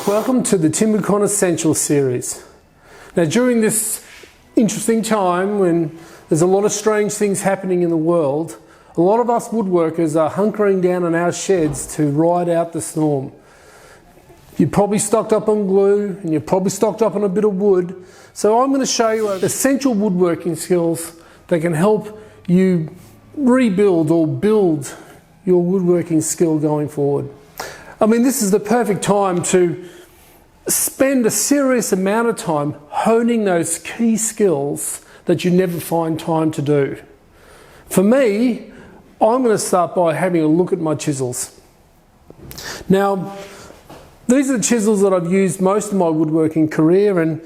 Welcome to the Timbecon Essentials series. Now during this interesting time when there's a lot of strange things happening in the world, a lot of us woodworkers are hunkering down in our sheds to ride out the storm. You're probably stocked up on glue and you're probably stocked up on a bit of wood. So I'm going to show you essential woodworking skills that can help you rebuild or build your woodworking skill going forward. I mean, this is the perfect time to spend a serious amount of time honing those key skills that you never find time to do. For me, I'm going to start by having a look at my chisels. Now, these are the chisels that I've used most of my woodworking career, and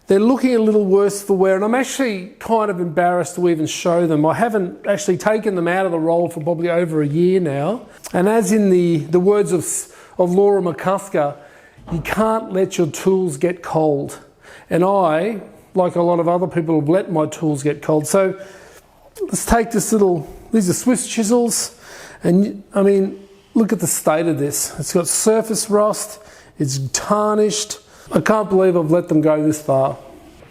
they're looking a little worse for wear, and I'm actually kind of embarrassed to even show them. I haven't actually taken them out of the roll for probably over a year now. And as in the words of Laura McCusker, you can't let your tools get cold. And I, like a lot of other people, have let my tools get cold. So let's take this these are Swiss chisels, and I mean, look at the state of this. It's got surface rust, it's tarnished. I can't believe I've let them go this far.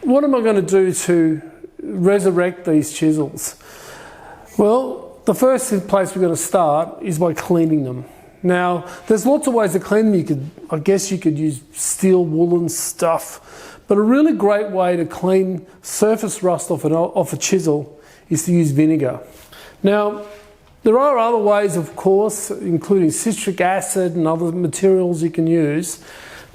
What am I going to do to resurrect these chisels? Well, the first place we're going to start is by cleaning them. Now, there's lots of ways to clean them. I guess you could use steel woolen stuff, but a really great way to clean surface rust off a chisel is to use vinegar. Now, there are other ways, of course, including citric acid and other materials you can use,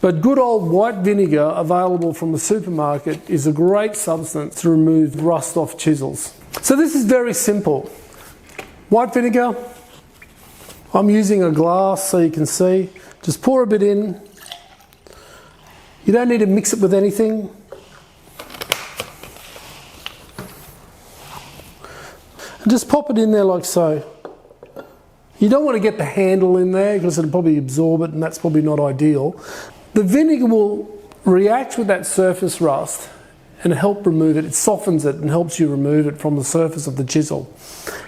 but good old white vinegar available from the supermarket is a great substance to remove rust off chisels. So this is very simple. White vinegar, I'm using a glass so you can see. Just pour a bit in. You don't need to mix it with anything. And just pop it in there like so. You don't want to get the handle in there because it'll probably absorb it, and that's probably not ideal. The vinegar will react with that surface rust and help remove it. It softens it and helps you remove it from the surface of the chisel.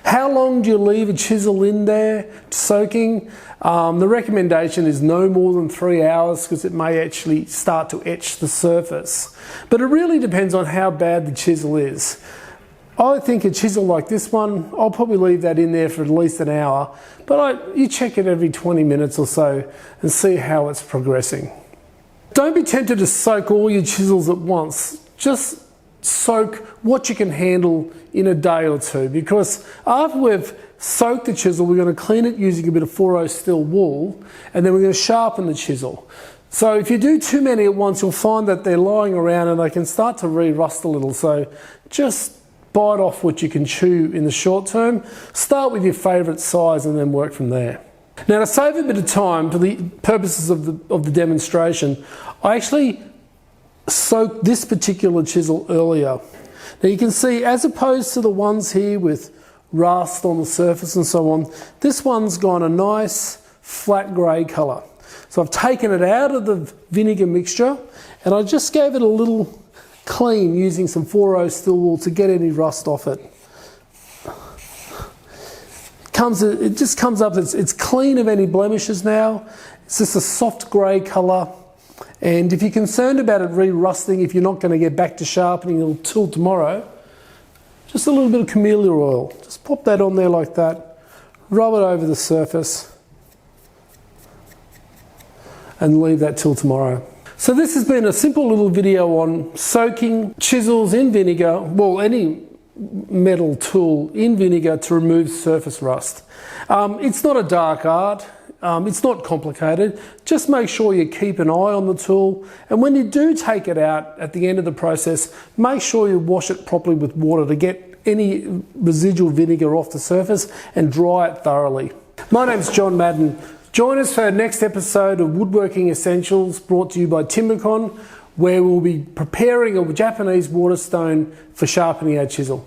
How long do you leave a chisel in there soaking? The recommendation is no more than 3 hours because it may actually start to etch the surface. But it really depends on how bad the chisel is. I think a chisel like this one, I'll probably leave that in there for at least an hour, but you check it every 20 minutes or so and see how it's progressing. Don't be tempted to soak all your chisels at once. Just soak what you can handle in a day or two, because after we've soaked the chisel, we're going to clean it using a bit of 4/0 steel wool, and then we're going to sharpen the chisel. So if you do too many at once, you'll find that they're lying around and they can start to re-rust a little. So just bite off what you can chew in the short term. Start with your favourite size and then work from there. Now, to save a bit of time for the purposes of the demonstration, I actually soaked this particular chisel earlier. Now you can see, as opposed to the ones here with rust on the surface and so on, this one's got a nice flat grey colour. So I've taken it out of the vinegar mixture and I just gave it a little clean using some 4/0 steel wool to get any rust off it. It just comes up, it's clean of any blemishes now. It's just a soft grey colour. And if you're concerned about it re-rusting, if you're not going to get back to sharpening until tomorrow, just a little bit of camellia oil. Just pop that on there like that, rub it over the surface, and leave that till tomorrow. So this has been a simple little video on soaking chisels in vinegar, well, any metal tool in vinegar to remove surface rust. It's not a dark art. It's not complicated. Just make sure you keep an eye on the tool, and when you do take it out at the end of the process, make sure you wash it properly with water to get any residual vinegar off the surface and dry it thoroughly. My name's John Madden. Join us for our next episode of Woodworking Essentials, brought to you by Timbecon, where we'll be preparing a Japanese waterstone for sharpening our chisel.